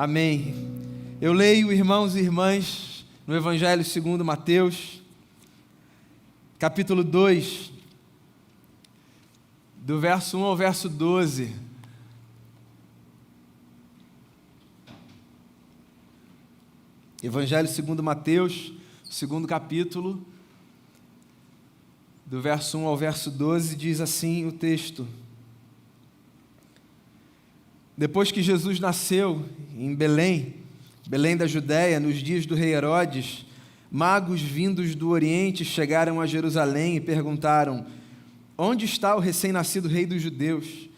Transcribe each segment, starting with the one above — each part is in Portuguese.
Amém. Eu leio, irmãos e irmãs, no Evangelho segundo Mateus, capítulo 2, do verso 1 ao verso 12. Evangelho segundo Mateus, segundo capítulo, do verso 1 ao verso 12, diz assim o texto: Depois que Jesus nasceu em Belém da Judéia, nos dias do rei Herodes, magos vindos do Oriente chegaram a Jerusalém e perguntaram: Onde está o recém-nascido rei dos judeus?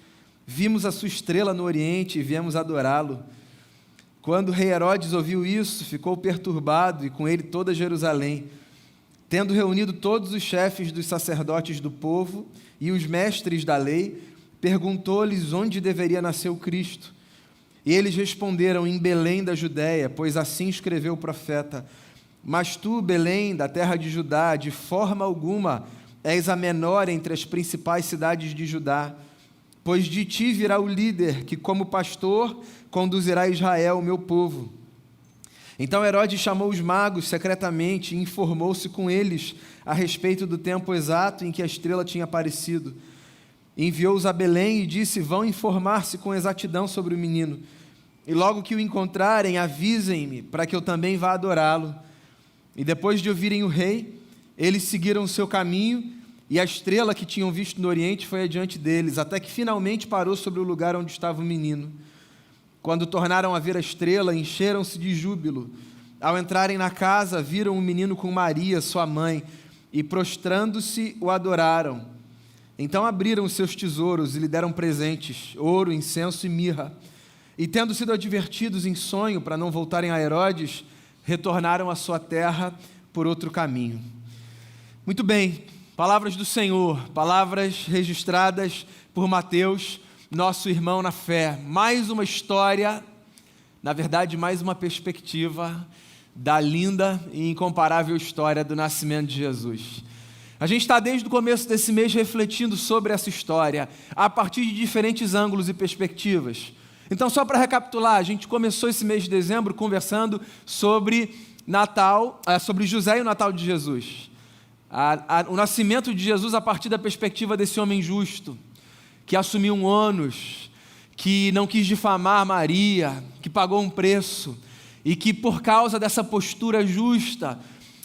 Vimos a sua estrela no Oriente e viemos adorá-lo. Quando o rei Herodes ouviu isso, ficou perturbado e com ele toda Jerusalém. Tendo reunido todos os chefes dos sacerdotes do povo e os mestres da lei, perguntou-lhes onde deveria nascer o Cristo. E eles responderam: em Belém da Judéia, pois assim escreveu o profeta: Mas tu, Belém, da terra de Judá, de forma alguma és a menor entre as principais cidades de Judá, pois de ti virá o líder que, como pastor, conduzirá Israel, o meu povo. Então Herodes chamou os magos secretamente e informou-se com eles a respeito do tempo exato em que a estrela tinha aparecido. Enviou-os a Belém e disse: Vão informar-se com exatidão sobre o menino. E logo que o encontrarem, avisem-me, para que eu também vá adorá-lo. E depois de ouvirem o rei, eles seguiram o seu caminho, e a estrela que tinham visto no Oriente foi adiante deles, até que finalmente parou sobre o lugar onde estava o menino. Quando tornaram a ver a estrela, encheram-se de júbilo. Ao entrarem na casa, viram o menino com Maria, sua mãe, e prostrando-se, o adoraram. Então abriram os seus tesouros e lhe deram presentes, ouro, incenso e mirra. E tendo sido advertidos em sonho para não voltarem a Herodes, retornaram à sua terra por outro caminho. Muito bem, palavras do Senhor, palavras registradas por Mateus, nosso irmão na fé. Mais uma história, na verdade, mais uma perspectiva da linda e incomparável história do nascimento de Jesus. A gente está desde o começo desse mês refletindo sobre essa história, a partir de diferentes ângulos e perspectivas. Então, só para recapitular, a gente começou esse mês de dezembro conversando sobre Natal, sobre José e o Natal de Jesus. O nascimento de Jesus a partir da perspectiva desse homem justo, que assumiu um ônus, que não quis difamar Maria, que pagou um preço e que, por causa dessa postura justa,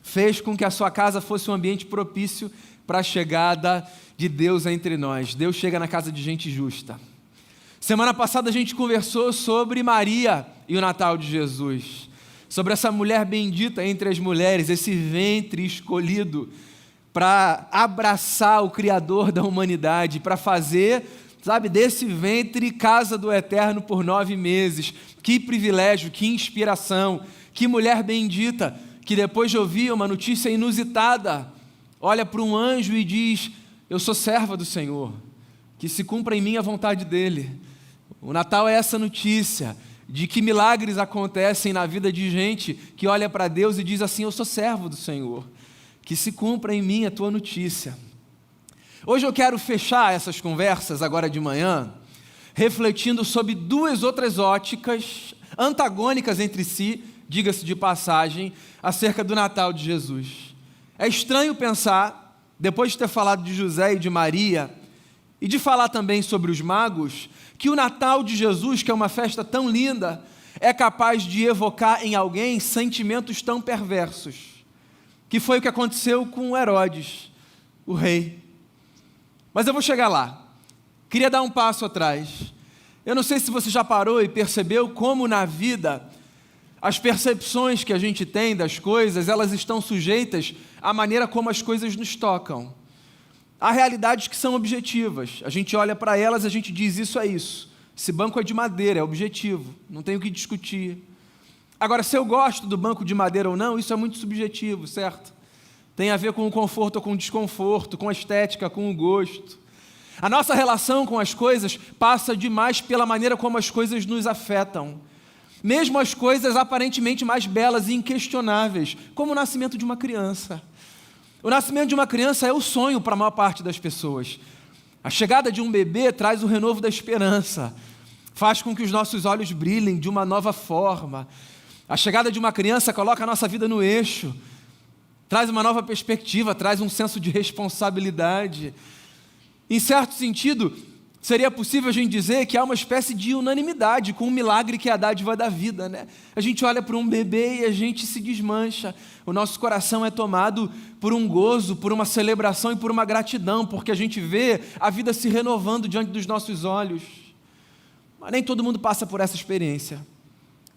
fez com que a sua casa fosse um ambiente propício para a chegada de Deus entre nós. Deus chega na casa de gente justa. Semana passada a gente conversou sobre Maria e o Natal de Jesus, sobre essa mulher bendita entre as mulheres, esse ventre escolhido para abraçar o Criador da humanidade, para fazer, desse ventre casa do Eterno por 9 meses. Que privilégio, que inspiração, que mulher bendita, que depois de ouvir uma notícia inusitada, olha para um anjo e diz: eu sou serva do Senhor, que se cumpra em mim a vontade dEle. O Natal é essa notícia de que milagres acontecem na vida de gente que olha para Deus e diz assim: eu sou servo do Senhor, que se cumpra em mim a tua notícia. Hoje eu quero fechar essas conversas agora de manhã, refletindo sobre 2 outras óticas antagônicas entre si, diga-se de passagem, acerca do Natal de Jesus. É estranho pensar, depois de ter falado de José e de Maria, e de falar também sobre os magos, que o Natal de Jesus, que é uma festa tão linda, é capaz de evocar em alguém sentimentos tão perversos, que foi o que aconteceu com Herodes, o rei. Mas eu vou chegar lá. Queria dar um passo atrás. Eu não sei se você já parou e percebeu como na vida as percepções que a gente tem das coisas, elas estão sujeitas à maneira como as coisas nos tocam. Há realidades que são objetivas. A gente olha para elas e a gente diz: isso é isso. Esse banco é de madeira, é objetivo, não tem o que discutir. Agora, se eu gosto do banco de madeira ou não, isso é muito subjetivo, certo? Tem a ver com o conforto ou com o desconforto, com a estética, com o gosto. A nossa relação com as coisas passa demais pela maneira como as coisas nos afetam. Mesmo as coisas aparentemente mais belas e inquestionáveis, como o nascimento de uma criança. O nascimento de uma criança é o sonho para a maior parte das pessoas. A chegada de um bebê traz o renovo da esperança. faz com que os nossos olhos brilhem de uma nova forma. A chegada de uma criança coloca a nossa vida no eixo, traz uma nova perspectiva, traz um senso de responsabilidade. Em certo sentido, seria possível a gente dizer que há uma espécie de unanimidade com o milagre que é a dádiva da vida, né? A gente olha para um bebê e a gente se desmancha. O nosso coração é tomado por um gozo, por uma celebração e por uma gratidão, porque a gente vê a vida se renovando diante dos nossos olhos. Mas nem todo mundo passa por essa experiência.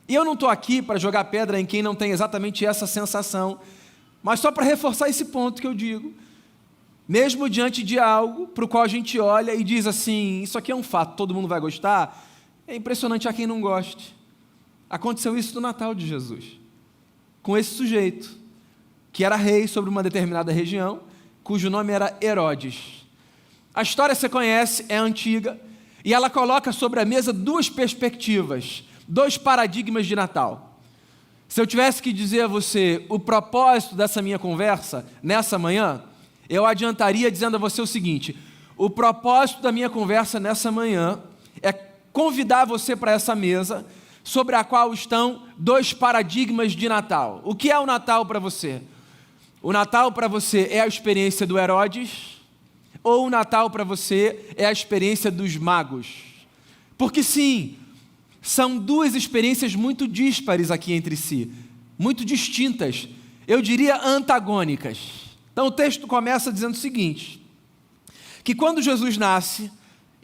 E eu não estou aqui para jogar pedra em quem não tem exatamente essa sensação, mas só para reforçar esse ponto que eu digo. Mesmo diante de algo para o qual a gente olha e diz assim, isso aqui é um fato, todo mundo vai gostar, é impressionante a quem não goste. Aconteceu isso no Natal de Jesus, com esse sujeito, que era rei sobre uma determinada região, cujo nome era Herodes. A história você conhece, é antiga, e ela coloca sobre a mesa duas perspectivas, dois paradigmas de Natal. Se eu tivesse que dizer a você o propósito dessa minha conversa, nessa manhã, eu adiantaria dizendo a você o seguinte: o propósito da minha conversa nessa manhã é convidar você para essa mesa, sobre a qual estão dois paradigmas de Natal. O que é o Natal para você? O Natal para você é a experiência do Herodes, ou o Natal para você é a experiência dos magos? Porque sim, são duas experiências muito díspares aqui entre si, muito distintas, eu diria antagônicas. Então o texto começa dizendo o seguinte, que quando Jesus nasce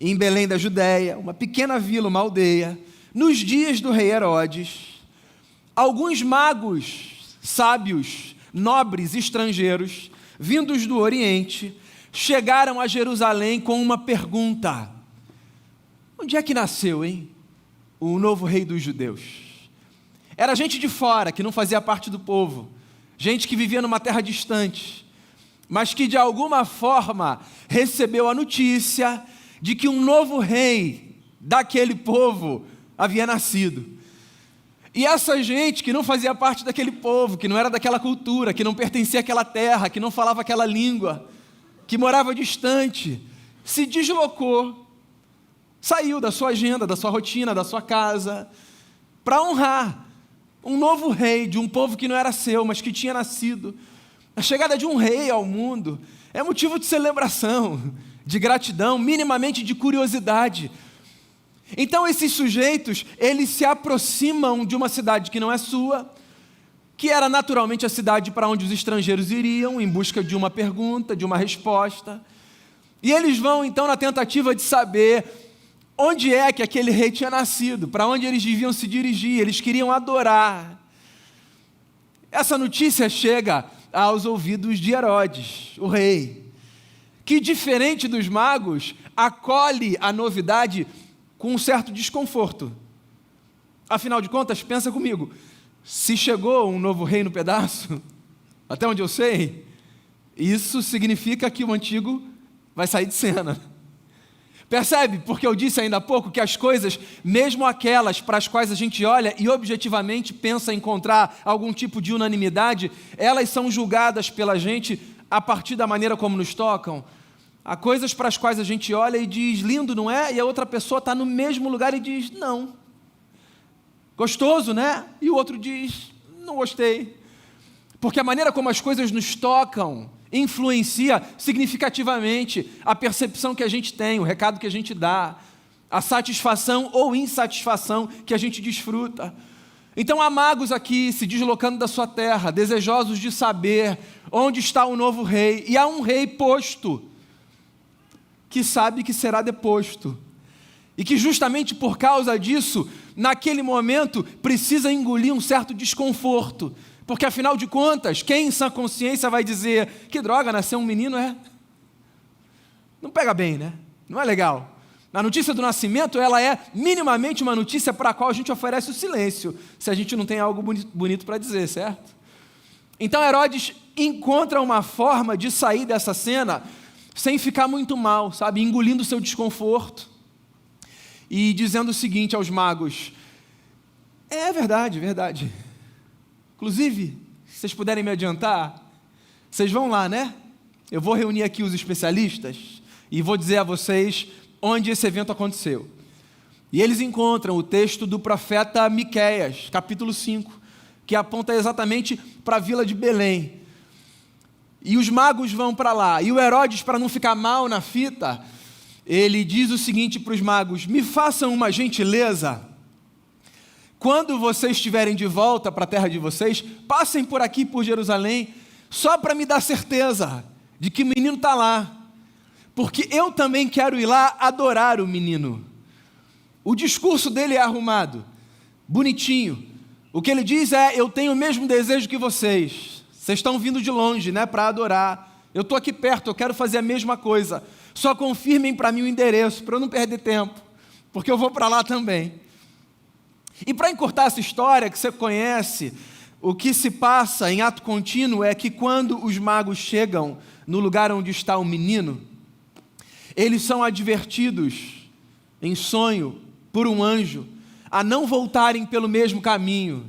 em Belém da Judéia, uma pequena vila, uma aldeia, nos dias do rei Herodes, alguns magos, sábios, nobres, estrangeiros, vindos do Oriente, chegaram a Jerusalém com uma pergunta: onde é que nasceu, hein? O novo rei dos judeus. Era gente de fora, que não fazia parte do povo, gente que vivia numa terra distante, mas que de alguma forma recebeu a notícia de que um novo rei daquele povo havia nascido. E essa gente que não fazia parte daquele povo, que não era daquela cultura, que não pertencia àquela terra, que não falava aquela língua, que morava distante, se deslocou, saiu da sua agenda, da sua rotina, da sua casa, para honrar um novo rei de um povo que não era seu, mas que tinha nascido. A chegada de um rei ao mundo é motivo de celebração, de gratidão, minimamente de curiosidade. Então esses sujeitos, eles se aproximam de uma cidade que não é sua, que era naturalmente a cidade para onde os estrangeiros iriam, em busca de uma pergunta, de uma resposta. E eles vão então na tentativa de saber onde é que aquele rei tinha nascido, para onde eles deviam se dirigir, eles queriam adorar. Essa notícia chega aos ouvidos de Herodes, o rei, que, diferente dos magos, acolhe a novidade com um certo desconforto. Afinal de contas, pensa comigo, se chegou um novo rei no pedaço, até onde eu sei, isso significa que o antigo vai sair de cena. Percebe? Porque eu disse ainda há pouco que as coisas, mesmo aquelas para as quais a gente olha e objetivamente pensa encontrar algum tipo de unanimidade, elas são julgadas pela gente a partir da maneira como nos tocam. Há coisas para as quais a gente olha e diz, lindo, não é? E a outra pessoa está no mesmo lugar e diz, não. Gostoso, né? E o outro diz, não gostei. Porque a maneira como as coisas nos tocam influencia significativamente a percepção que a gente tem, o recado que a gente dá, a satisfação ou insatisfação que a gente desfruta. Então há magos aqui se deslocando da sua terra, desejosos de saber onde está o novo rei, e há um rei posto, que sabe que será deposto, e que justamente por causa disso, naquele momento, precisa engolir um certo desconforto, porque afinal de contas, quem em sã consciência vai dizer, que droga, nasceu um menino, é? Não pega bem, né? Não é legal. A notícia do nascimento, ela é minimamente uma notícia para a qual a gente oferece o silêncio, se a gente não tem algo bonito para dizer, certo? Então Herodes encontra uma forma de sair dessa cena sem ficar muito mal, sabe? Engolindo o seu desconforto e dizendo o seguinte aos magos, é verdade, verdade. Inclusive, se vocês puderem me adiantar, vocês vão lá, né? Eu vou reunir aqui os especialistas e vou dizer a vocês onde esse evento aconteceu. E eles encontram o texto do profeta Miqueias, capítulo 5, que aponta exatamente para a vila de Belém. E os magos vão para lá. E o Herodes, para não ficar mal na fita, ele diz o seguinte para os magos: me façam uma gentileza. Quando vocês estiverem de volta para a terra de vocês, passem por aqui, por Jerusalém, só para me dar certeza de que o menino está lá. Porque eu também quero ir lá adorar o menino. O discurso dele é arrumado, bonitinho. O que ele diz é: eu tenho o mesmo desejo que vocês. Vocês estão vindo de longe, né, para adorar. Eu estou aqui perto, eu quero fazer a mesma coisa. Só confirmem para mim o endereço, para eu não perder tempo, porque eu vou para lá também. E para encurtar essa história que você conhece, o que se passa em ato contínuo é que quando os magos chegam no lugar onde está o menino, eles são advertidos em sonho por um anjo a não voltarem pelo mesmo caminho,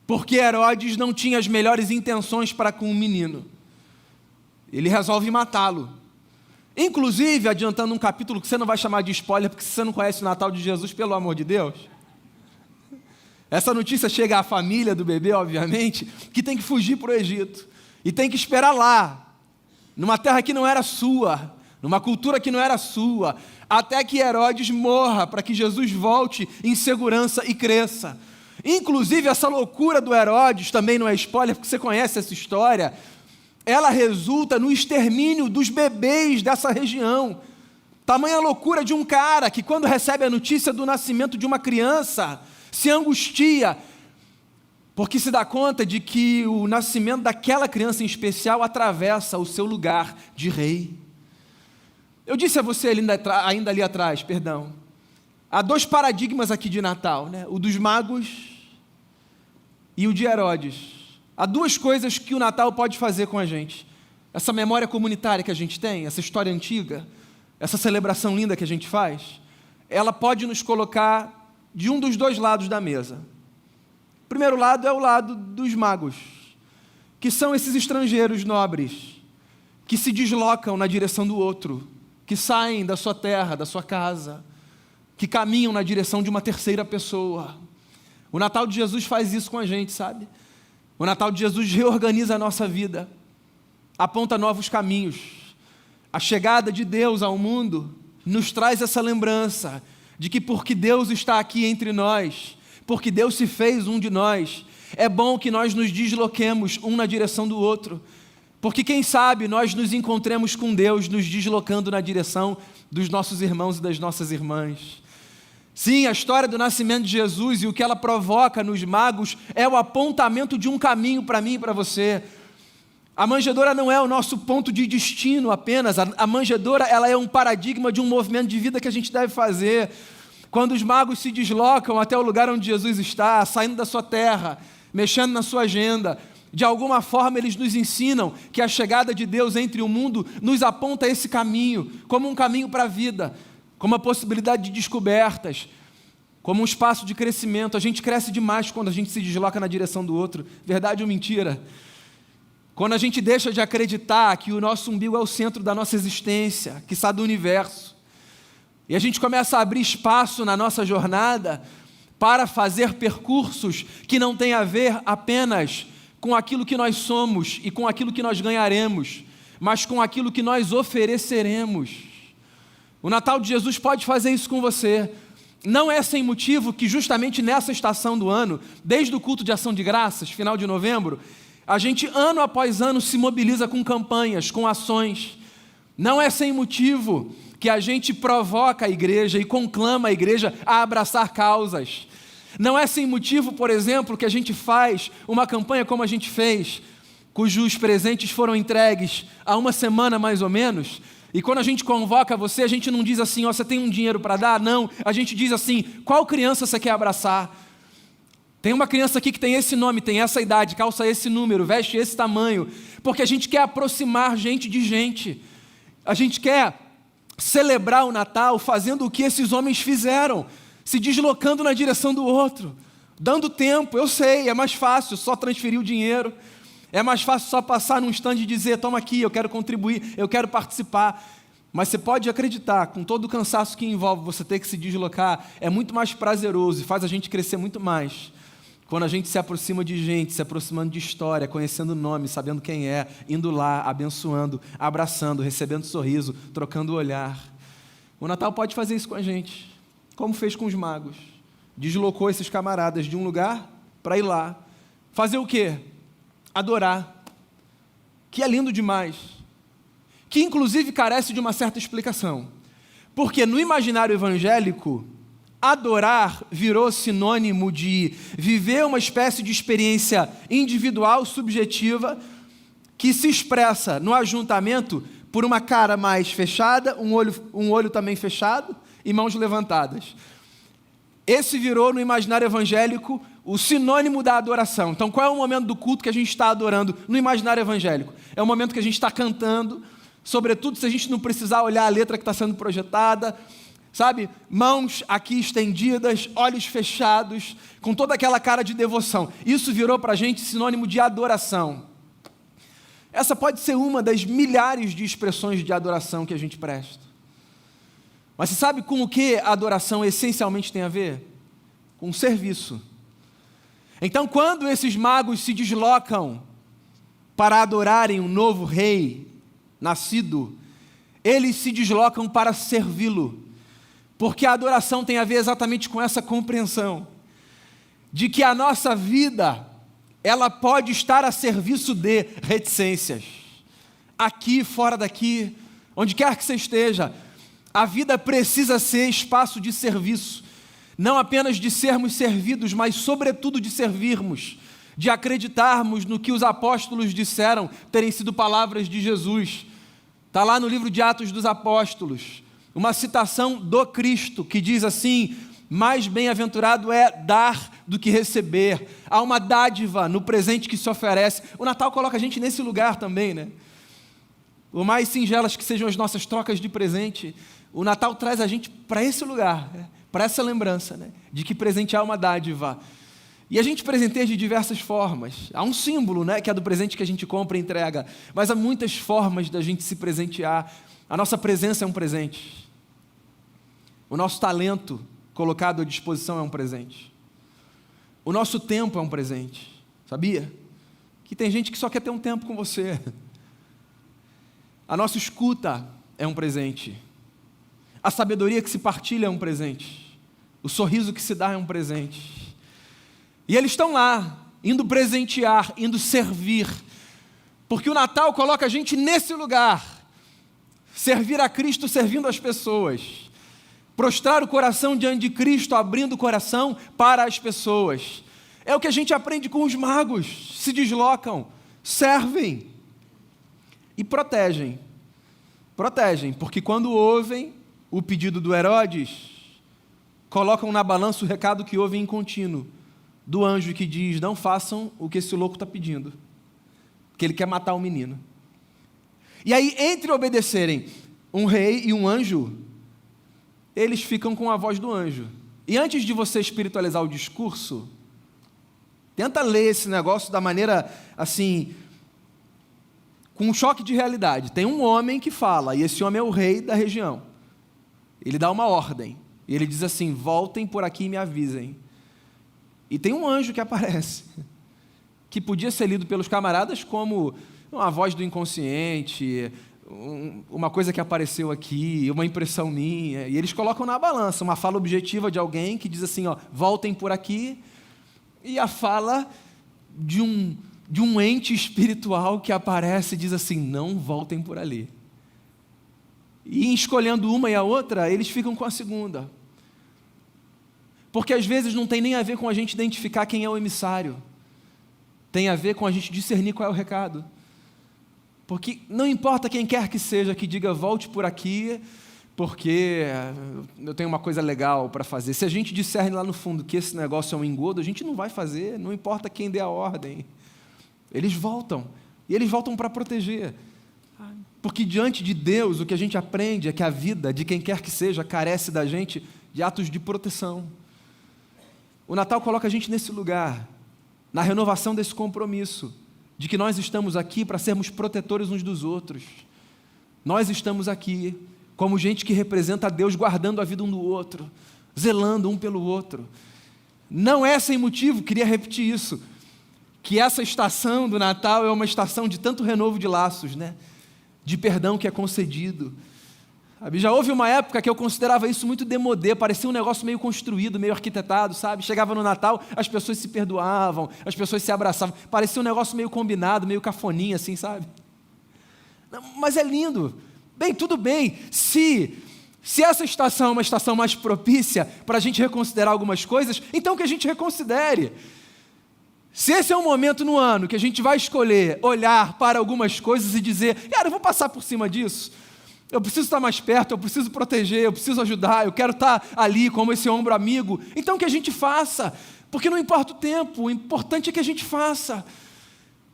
porque Herodes não tinha as melhores intenções para com o menino. Ele resolve matá-lo. Inclusive, adiantando um capítulo que você não vai chamar de spoiler, porque se você não conhece o Natal de Jesus, pelo amor de Deus, essa notícia chega à família do bebê, obviamente, que tem que fugir para o Egito, e tem que esperar lá, numa terra que não era sua, numa cultura que não era sua, até que Herodes morra, para que Jesus volte em segurança e cresça. Inclusive, essa loucura do Herodes, também não é spoiler, porque você conhece essa história, ela resulta no extermínio dos bebês dessa região. Tamanha loucura de um cara que, quando recebe a notícia do nascimento de uma criança, se angustia, porque se dá conta de que o nascimento daquela criança em especial atravessa o seu lugar de rei. Eu disse a você ainda ali atrás, há dois paradigmas aqui de Natal, né? O dos magos e o de Herodes. Há duas coisas que o Natal pode fazer com a gente. Essa memória comunitária que a gente tem, essa história antiga, essa celebração linda que a gente faz, ela pode nos colocar de um dos dois lados da mesa. O primeiro lado é o lado dos magos, que são esses estrangeiros nobres, que se deslocam na direção do outro, que saem da sua terra, da sua casa, que caminham na direção de uma terceira pessoa. O Natal de Jesus faz isso com a gente, sabe? O Natal de Jesus reorganiza a nossa vida, aponta novos caminhos. A chegada de Deus ao mundo nos traz essa lembrança de que porque Deus está aqui entre nós, porque Deus se fez um de nós, é bom que nós nos desloquemos um na direção do outro, porque quem sabe nós nos encontremos com Deus nos deslocando na direção dos nossos irmãos e das nossas irmãs. Sim, a história do nascimento de Jesus e o que ela provoca nos magos é o apontamento de um caminho para mim e para você. A manjedoura não é o nosso ponto de destino apenas, a manjedoura ela é um paradigma de um movimento de vida que a gente deve fazer. Quando os magos se deslocam até o lugar onde Jesus está, saindo da sua terra, mexendo na sua agenda, de alguma forma eles nos ensinam que a chegada de Deus entre o mundo nos aponta esse caminho, como um caminho para a vida, como uma possibilidade de descobertas, como um espaço de crescimento. A gente cresce demais quando a gente se desloca na direção do outro, verdade ou mentira? Quando a gente deixa de acreditar que o nosso umbigo é o centro da nossa existência, quiçá do universo, e a gente começa a abrir espaço na nossa jornada para fazer percursos que não têm a ver apenas com aquilo que nós somos e com aquilo que nós ganharemos, mas com aquilo que nós ofereceremos. O Natal de Jesus pode fazer isso com você. Não é sem motivo que justamente nessa estação do ano, desde o culto de ação de graças, final de novembro, a gente ano após ano se mobiliza com campanhas, com ações. Não é sem motivo que a gente provoca a igreja e conclama a igreja a abraçar causas. Não é sem motivo, por exemplo, que a gente faz uma campanha como a gente fez, cujos presentes foram entregues há uma semana mais ou menos, e quando a gente convoca você, a gente não diz assim, ó, você tem um dinheiro para dar? Não, a gente diz assim, qual criança você quer abraçar? Tem uma criança aqui que tem esse nome, tem essa idade, calça esse número, veste esse tamanho, porque a gente quer aproximar gente de gente. A gente quer celebrar o Natal fazendo o que esses homens fizeram, se deslocando na direção do outro, dando tempo. Eu sei, é mais fácil só transferir o dinheiro, é mais fácil só passar num stand e dizer, toma aqui, eu quero contribuir, eu quero participar. Mas você pode acreditar, com todo o cansaço que envolve você ter que se deslocar, é muito mais prazeroso e faz a gente crescer muito mais quando a gente se aproxima de gente, se aproximando de história, conhecendo o nome, sabendo quem é, indo lá, abençoando, abraçando, recebendo sorriso, trocando o olhar. O Natal pode fazer isso com a gente, como fez com os magos. Deslocou esses camaradas de um lugar para ir lá. Fazer o quê? Adorar. Que é lindo demais. Que inclusive carece de uma certa explicação. Porque no imaginário evangélico, adorar virou sinônimo de viver uma espécie de experiência individual, subjetiva, que se expressa no ajuntamento por uma cara mais fechada, um olho também fechado e mãos levantadas. Esse virou no imaginário evangélico o sinônimo da adoração. Então, qual é o momento do culto que a gente está adorando no imaginário evangélico? É o momento que a gente está cantando, sobretudo se a gente não precisar olhar a letra que está sendo projetada, sabe? Mãos aqui estendidas, olhos fechados, com toda aquela cara de devoção. Isso virou para a gente sinônimo de adoração. Essa pode ser uma das milhares de expressões de adoração que a gente presta. Mas você sabe com o que a adoração essencialmente tem a ver? Com serviço. Então, quando esses magos se deslocam para adorarem um novo rei nascido, eles se deslocam para servi-lo, porque a adoração tem a ver exatamente com essa compreensão de que a nossa vida, ela pode estar a serviço de reticências, aqui, fora daqui, onde quer que você esteja. A vida precisa ser espaço de serviço, não apenas de sermos servidos, mas sobretudo de servirmos, de acreditarmos no que os apóstolos disseram terem sido palavras de Jesus. Está lá no livro de Atos dos Apóstolos, uma citação do Cristo, que diz assim: mais bem-aventurado é dar do que receber. Há uma dádiva no presente que se oferece. O Natal coloca a gente nesse lugar também, né? Por mais singelas que sejam as nossas trocas de presente, o Natal traz a gente para esse lugar, né? Para essa lembrança, né? De que presentear é uma dádiva. E a gente presenteia de diversas formas. Há um símbolo, né, que é do presente que a gente compra e entrega, mas há muitas formas da gente se presentear. A nossa presença é um presente. O nosso talento colocado à disposição é um presente. O nosso tempo é um presente. Sabia? Que tem gente que só quer ter um tempo com você. A nossa escuta é um presente. A sabedoria que se partilha é um presente. O sorriso que se dá é um presente. E eles estão lá, indo presentear, indo servir, porque o Natal coloca a gente nesse lugar, servir a Cristo servindo as pessoas, prostrar o coração diante de Cristo, abrindo o coração para as pessoas. É o que a gente aprende com os magos, se deslocam, servem e protegem. Protegem, porque quando ouvem o pedido do Herodes, colocam na balança o recado que ouvem em contínuo, do anjo que diz: não façam o que esse louco está pedindo, que ele quer matar o menino. E aí, entre obedecerem um rei e um anjo, eles ficam com a voz do anjo. E antes de você espiritualizar o discurso, tenta ler esse negócio da maneira assim, com um choque de realidade. Tem um homem que fala, e esse homem é o rei da região. Ele dá uma ordem, e ele diz assim: voltem por aqui e me avisem. E tem um anjo que aparece, que podia ser lido pelos camaradas como uma voz do inconsciente, uma coisa que apareceu aqui, uma impressão minha. E eles colocam na balança uma fala objetiva de alguém que diz assim: ó, voltem por aqui, e a fala de um ente espiritual que aparece e diz assim: não voltem por ali. E escolhendo uma e a outra, eles ficam com a segunda. Porque às vezes não tem nem a ver com a gente identificar quem é o emissário. Tem a ver com a gente discernir qual é o recado. Porque não importa quem quer que seja que diga volte por aqui, porque eu tenho uma coisa legal para fazer. Se a gente discerne lá no fundo que esse negócio é um engodo, a gente não vai fazer, não importa quem dê a ordem. Eles voltam, e eles voltam para proteger. Porque diante de Deus o que a gente aprende é que a vida de quem quer que seja carece da gente de atos de proteção. O Natal coloca a gente nesse lugar, na renovação desse compromisso, de que nós estamos aqui para sermos protetores uns dos outros. Nós estamos aqui como gente que representa a Deus guardando a vida um do outro, zelando um pelo outro. Não é sem motivo, queria repetir isso, que essa estação do Natal é uma estação de tanto renovo de laços, né? De perdão que é concedido. Sabe, já houve uma época que eu considerava isso muito demodê, parecia um negócio meio construído, meio arquitetado, sabe? Chegava no Natal, as pessoas se perdoavam, as pessoas se abraçavam, parecia um negócio meio combinado, meio cafoninha assim, sabe? Mas é lindo. Bem, tudo bem, se essa estação é uma estação mais propícia para a gente reconsiderar algumas coisas, então que a gente reconsidere. Se esse é um momento no ano que a gente vai escolher olhar para algumas coisas e dizer, cara, eu vou passar por cima disso, eu preciso estar mais perto, eu preciso proteger, eu preciso ajudar, eu quero estar ali como esse ombro amigo, então que a gente faça, porque não importa o tempo, o importante é que a gente faça.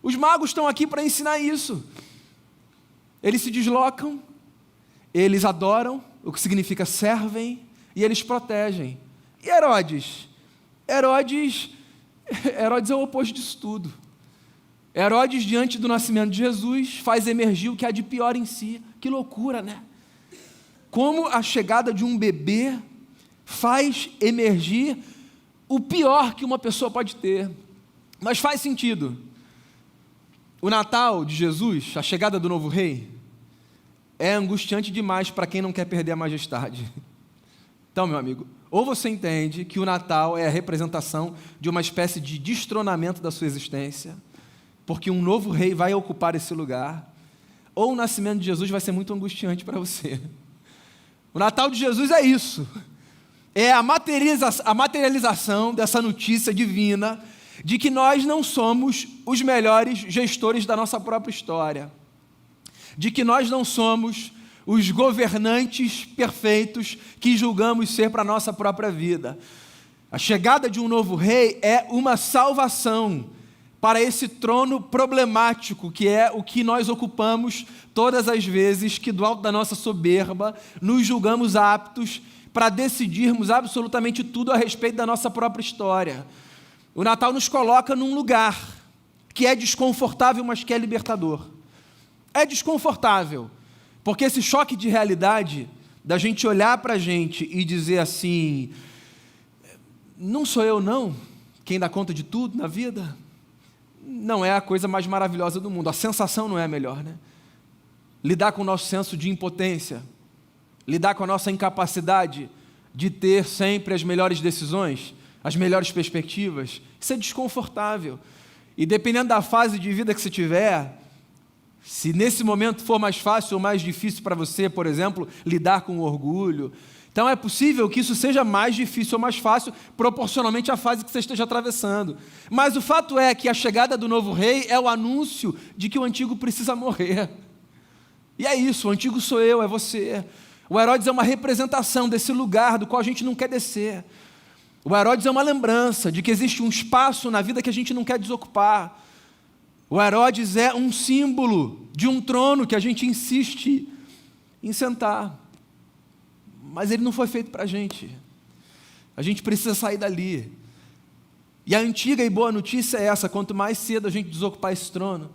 Os magos estão aqui para ensinar isso. Eles se deslocam, eles adoram, o que significa servem, e eles protegem. E Herodes? Herodes é o oposto disso tudo. Herodes, diante do nascimento de Jesus, faz emergir o que há de pior em si. Que loucura, né? Como a chegada de um bebê faz emergir o pior que uma pessoa pode ter. Mas faz sentido. O Natal de Jesus, a chegada do novo rei, é angustiante demais para quem não quer perder a majestade. Então, meu amigo, ou você entende que o Natal é a representação de uma espécie de destronamento da sua existência, porque um novo rei vai ocupar esse lugar, ou o nascimento de Jesus vai ser muito angustiante para você. O Natal de Jesus é isso. É a materialização dessa notícia divina de que nós não somos os melhores gestores da nossa própria história, de que nós não somos os governantes perfeitos que julgamos ser para a nossa própria vida. A chegada de um novo rei é uma salvação para esse trono problemático, que é o que nós ocupamos todas as vezes que do alto da nossa soberba nos julgamos aptos para decidirmos absolutamente tudo a respeito da nossa própria história. O Natal nos coloca num lugar que é desconfortável, mas que é libertador. É desconfortável, porque esse choque de realidade, da gente olhar para a gente e dizer assim, não sou eu não, quem dá conta de tudo na vida, não é a coisa mais maravilhosa do mundo, a sensação não é a melhor, né? Lidar com o nosso senso de impotência, lidar com a nossa incapacidade de ter sempre as melhores decisões, as melhores perspectivas, isso é desconfortável. E dependendo da fase de vida que você tiver, se nesse momento for mais fácil ou mais difícil para você, por exemplo, lidar com o orgulho, então é possível que isso seja mais difícil ou mais fácil, proporcionalmente à fase que você esteja atravessando. Mas o fato é que a chegada do novo rei é o anúncio de que o antigo precisa morrer. E é isso, o antigo sou eu, é você. O Herodes é uma representação desse lugar do qual a gente não quer descer. O Herodes é uma lembrança de que existe um espaço na vida que a gente não quer desocupar. O Herodes é um símbolo de um trono que a gente insiste em sentar. Mas ele não foi feito para a gente. A gente precisa sair dali. E a antiga e boa notícia é essa: quanto mais cedo a gente desocupar esse trono,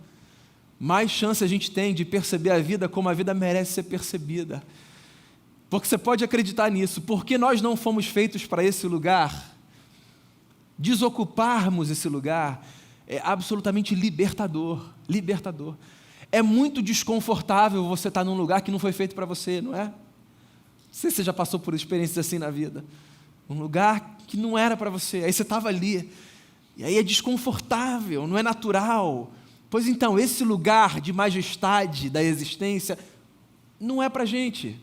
mais chance a gente tem de perceber a vida como a vida merece ser percebida. Porque você pode acreditar nisso, porque nós não fomos feitos para esse lugar. Desocuparmos esse lugar é absolutamente libertador, libertador. É muito desconfortável você estar num lugar que não foi feito para você, não é? Não sei se você já passou por experiências assim na vida. Um lugar que não era para você, aí você estava ali, e aí é desconfortável, não é natural. Pois então, esse lugar de majestade da existência não é para a gente.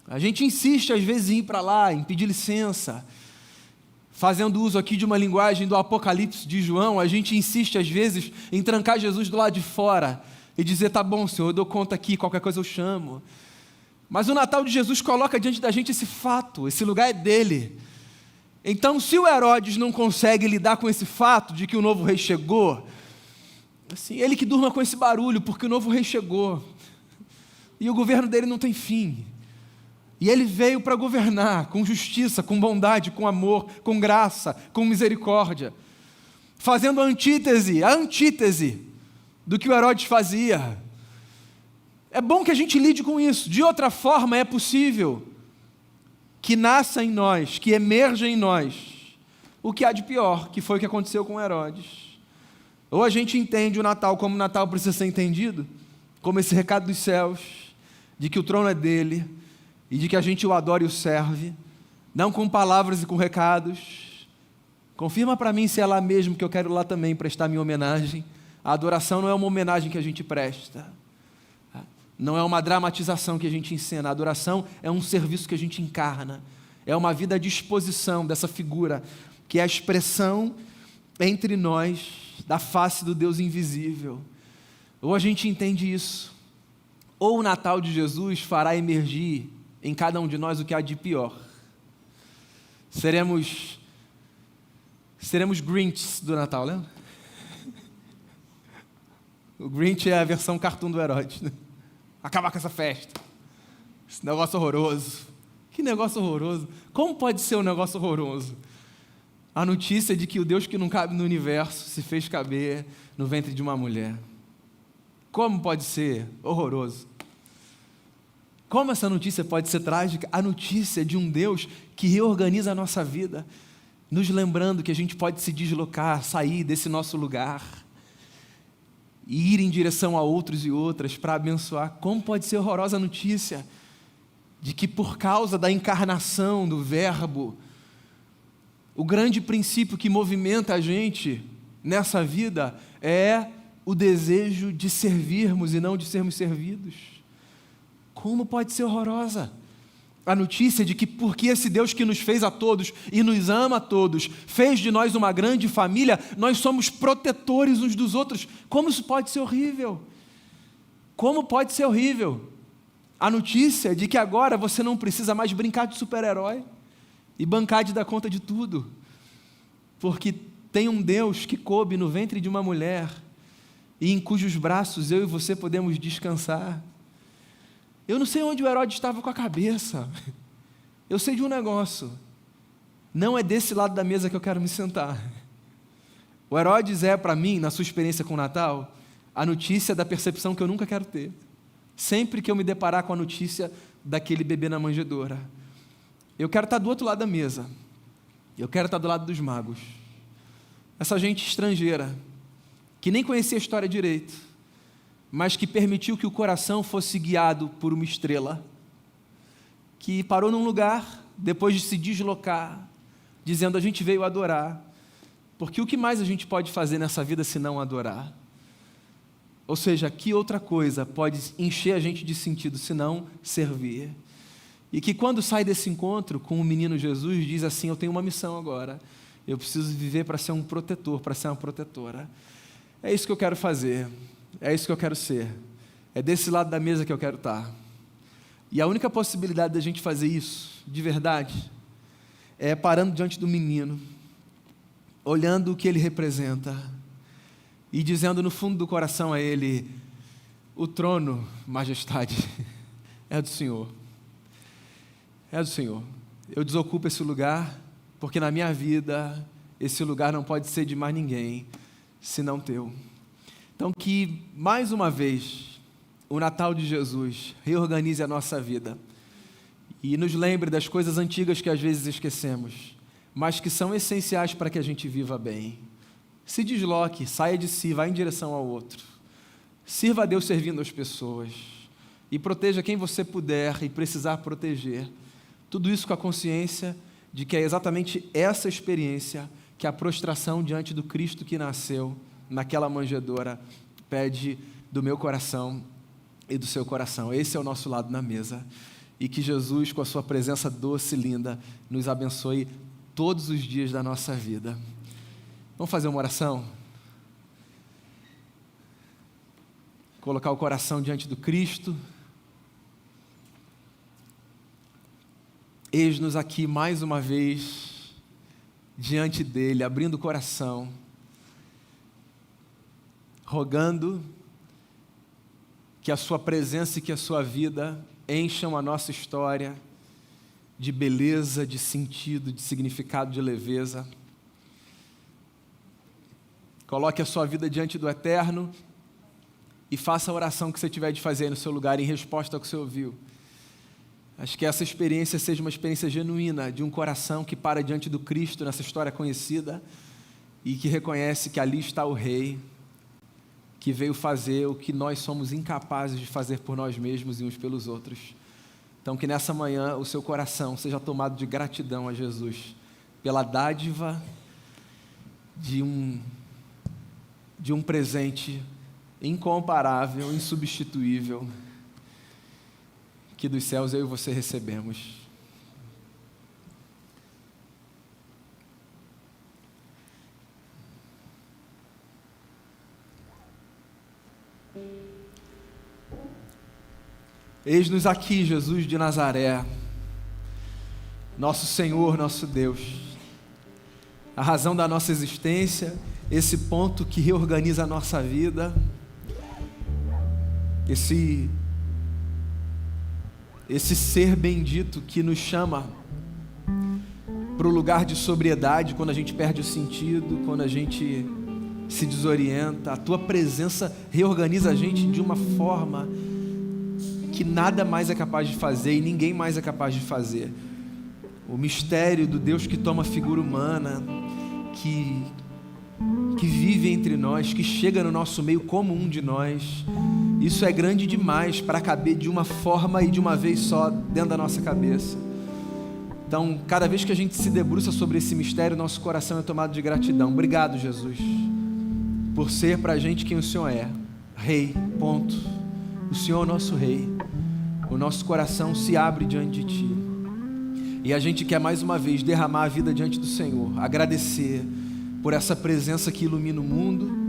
A gente insiste às vezes em ir para lá, em pedir licença. Fazendo uso aqui de uma linguagem do Apocalipse de João, a gente insiste às vezes em trancar Jesus do lado de fora e dizer, tá bom, Senhor, eu dou conta aqui, qualquer coisa eu chamo. Mas o Natal de Jesus coloca diante da gente esse fato, esse lugar é dele. Então, se o Herodes não consegue lidar com esse fato de que o novo rei chegou, assim, ele que durma com esse barulho, porque o novo rei chegou. E o governo dele não tem fim. E ele veio para governar com justiça, com bondade, com amor, com graça, com misericórdia, fazendo a antítese do que o Herodes fazia. É bom que a gente lide com isso. De outra forma, é possível que nasça em nós, que emerja em nós, o que há de pior, que foi o que aconteceu com Herodes. Ou a gente entende o Natal como o Natal precisa ser entendido, como esse recado dos céus, de que o trono é dele, e de que a gente o adora e o serve, não com palavras e com recados. Confirma para mim se é lá mesmo que eu quero lá também prestar minha homenagem. A adoração não é uma homenagem que a gente presta, não é uma dramatização que a gente encena. A adoração é um serviço que a gente encarna, é uma vida à disposição dessa figura, que é a expressão entre nós da face do Deus invisível. Ou a gente entende isso, ou o Natal de Jesus fará emergir em cada um de nós o que há de pior. Seremos Grinches do Natal, lembra? O Grinch é a versão cartoon do Herodes, né? Acabar com essa festa. Esse negócio horroroso. Que negócio horroroso. Como pode ser um negócio horroroso? A notícia de que o Deus que não cabe no universo se fez caber no ventre de uma mulher. Como pode ser horroroso? Como essa notícia pode ser trágica? A notícia de um Deus que reorganiza a nossa vida, nos lembrando que a gente pode se deslocar, sair desse nosso lugar e ir em direção a outros e outras para abençoar. Como pode ser horrorosa a notícia de que por causa da encarnação do Verbo, o grande princípio que movimenta a gente nessa vida é o desejo de servirmos e não de sermos servidos. Como pode ser horrorosa a notícia de que porque esse Deus que nos fez a todos e nos ama a todos, fez de nós uma grande família, nós somos protetores uns dos outros. Como isso pode ser horrível? Como pode ser horrível a notícia de que agora você não precisa mais brincar de super-herói e bancar de dar conta de tudo, porque tem um Deus que coube no ventre de uma mulher e em cujos braços eu e você podemos descansar. Eu não sei onde o Herodes estava com a cabeça. Eu sei de um negócio. Não é desse lado da mesa que eu quero me sentar. O Herodes é, para mim, na sua experiência com o Natal, a notícia da percepção que eu nunca quero ter. Sempre que eu me deparar com a notícia daquele bebê na manjedoura, eu quero estar do outro lado da mesa. Eu quero estar do lado dos magos. Essa gente estrangeira, que nem conhecia a história direito, mas que permitiu que o coração fosse guiado por uma estrela, que parou num lugar, depois de se deslocar, dizendo: a gente veio adorar, porque o que mais a gente pode fazer nessa vida se não adorar? Ou seja, que outra coisa pode encher a gente de sentido se não servir? E que quando sai desse encontro com o menino Jesus, diz assim: eu tenho uma missão agora, eu preciso viver para ser um protetor, para ser uma protetora. É isso que eu quero fazer. É isso que eu quero ser. É desse lado da mesa que eu quero estar. E a única possibilidade da gente fazer isso, de verdade, é parando diante do menino, olhando o que ele representa e dizendo no fundo do coração a ele: o trono, majestade, é do Senhor. É do Senhor. Eu desocupo esse lugar, porque na minha vida esse lugar não pode ser de mais ninguém senão teu. Então, que, mais uma vez, o Natal de Jesus reorganize a nossa vida e nos lembre das coisas antigas que às vezes esquecemos, mas que são essenciais para que a gente viva bem. Se desloque, saia de si, vá em direção ao outro. Sirva a Deus servindo as pessoas e proteja quem você puder e precisar proteger. Tudo isso com a consciência de que é exatamente essa experiência que a prostração diante do Cristo que nasceu naquela manjedoura pede do meu coração e do seu coração. Esse é o nosso lado na mesa. E que Jesus, com a sua presença doce e linda, nos abençoe todos os dias da nossa vida. Vamos fazer uma oração? Colocar o coração diante do Cristo. Eis-nos aqui mais uma vez diante dele, abrindo o coração, rogando que a sua presença e que a sua vida encham a nossa história de beleza, de sentido, de significado, de leveza. Coloque a sua vida diante do Eterno e faça a oração que você tiver de fazer aí no seu lugar em resposta ao que você ouviu. Acho que essa experiência seja uma experiência genuína de um coração que para diante do Cristo nessa história conhecida e que reconhece que ali está o Rei, que veio fazer o que nós somos incapazes de fazer por nós mesmos e uns pelos outros. Então que nessa manhã o seu coração seja tomado de gratidão a Jesus pela dádiva de um presente incomparável, insubstituível, que dos céus eu e você recebemos. Eis-nos aqui, Jesus de Nazaré, nosso Senhor, nosso Deus, a razão da nossa existência, esse ponto que reorganiza a nossa vida, esse ser bendito que nos chama para o lugar de sobriedade quando a gente perde o sentido, quando a gente se desorienta. A tua presença reorganiza a gente de uma forma que nada mais é capaz de fazer e ninguém mais é capaz de fazer. O mistério do Deus que toma figura humana, que vive entre nós, que chega no nosso meio como um de nós, isso é grande demais para caber de uma forma e de uma vez só dentro da nossa cabeça. Então, cada vez que a gente se debruça sobre esse mistério, nosso coração é tomado de gratidão. Obrigado, Jesus, por ser para a gente quem o Senhor é, Rei, ponto. O Senhor é o nosso Rei. O nosso coração se abre diante de Ti. E a gente quer mais uma vez derramar a vida diante do Senhor, agradecer por essa presença que ilumina o mundo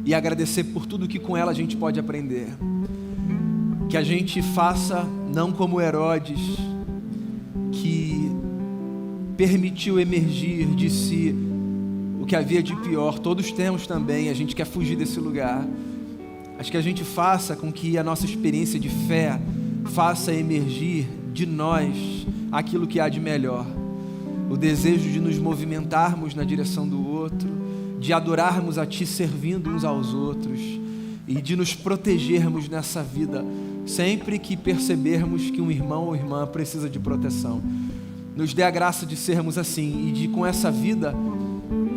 e agradecer por tudo que com ela a gente pode aprender. Que a gente faça não como Herodes, que permitiu emergir de si o que havia de pior. Todos temos também, a gente quer fugir desse lugar. Mas que a gente faça com que a nossa experiência de fé faça emergir de nós aquilo que há de melhor. O desejo de nos movimentarmos na direção do outro, de adorarmos a Ti servindo uns aos outros e de nos protegermos nessa vida sempre que percebermos que um irmão ou irmã precisa de proteção. Nos dê a graça de sermos assim e de, com essa vida,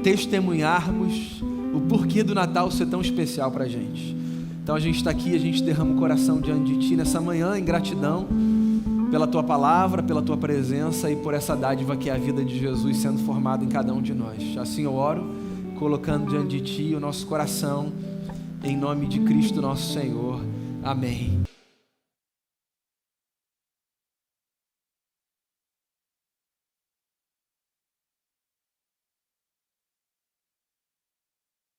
testemunharmos o porquê do Natal ser tão especial para a gente. Então a gente está aqui, a gente derrama o coração diante de Ti nessa manhã em gratidão pela Tua palavra, pela Tua presença e por essa dádiva que é a vida de Jesus sendo formada em cada um de nós. Assim eu oro, colocando diante de Ti o nosso coração, em nome de Cristo nosso Senhor. Amém.